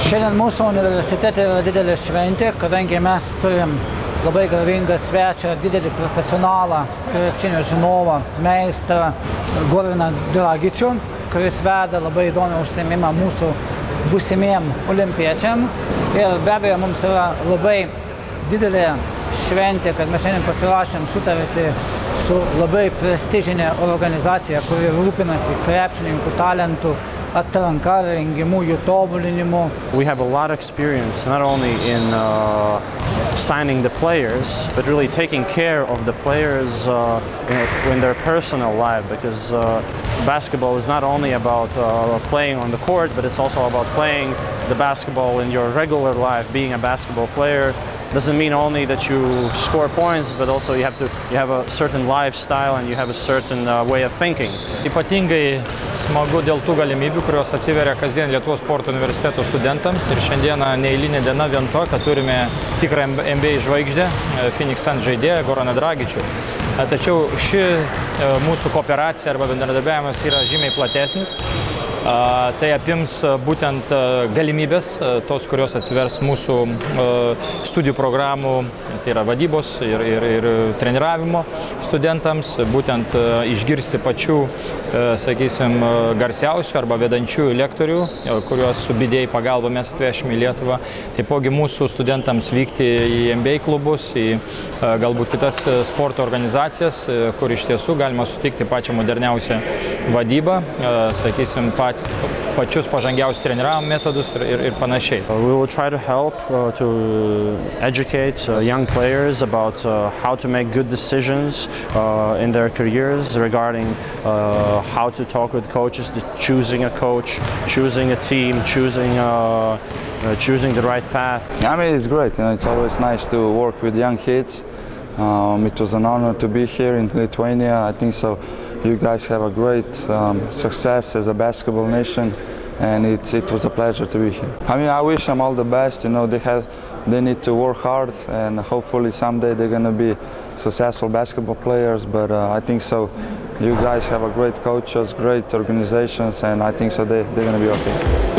Šiandien mūsų universitete yra didelė šventė, kadangi mes turim labai garbingą svečią, didelį profesionalą, krepšinio žinovą, meistrą Goraną Dragičių, kuris veda labai įdomią užsiėmimą mūsų būsimiem olimpiečiam. Ir be abejo, mums yra labai didelė šventė, kad mes šiandien pasirašėm sutartį su labai prestižinė organizacija, kuri rūpinasi krepšininkų talentų atranka, rengimu, jų tobulinimu. We have a lot of experience not only in signing the players, but really taking care of the players in their personal life, because basketball is not only about playing on the court, but it's also about playing the basketball in your regular life. Being a basketball player doesn't mean only that you score points, but also you have a certain lifestyle and you have a certain way of thinking. Ypatingai smagu dėl tų galimybių, kurios atsiveria kasdien Lietuvos sporto universiteto studentams. Ir šiandieną neeilinė diena vien to, kad turime tikrą NBA žvaigždę, Phoenix Suns žaidėją Goraną Dragičių. Tačiau ši mūsų kooperacija arba bendradarbiavimas yra žymiai platesnis. Tai apims būtent galimybės, tos, kurios atsivers mūsų studijų programų, tai yra vadybos ir treniravimo studentams, būtent išgirsti pačių, sakysim, garsiausių arba vedančiųjų lektorių, kuriuos su BDA pagalba mes atvešime į Lietuvą. Taipogi mūsų studentams vykti į NBA klubus, į galbūt kitas sporto organizacijas, kur iš tiesų galima sutikti pačią moderniausią vadybą, sakysim, pačius pažangiausius treniravimo metodus ir panašiai. We will try to help to educate young players about how to make good decisions in their careers regarding how to talk with coaches, choosing a coach, choosing a team, choosing the right path. I mean, it's great. It's always nice to work with young kids. It was an honor to be here in Lithuania. I think so. You guys have a great success as a basketball nation, and it was a pleasure to be here. I mean, I wish them all the best. You know, they need to work hard, and hopefully someday they're going to be successful basketball players. But I think so. You guys have a great coaches, great organizations, and I think so they're going to be okay.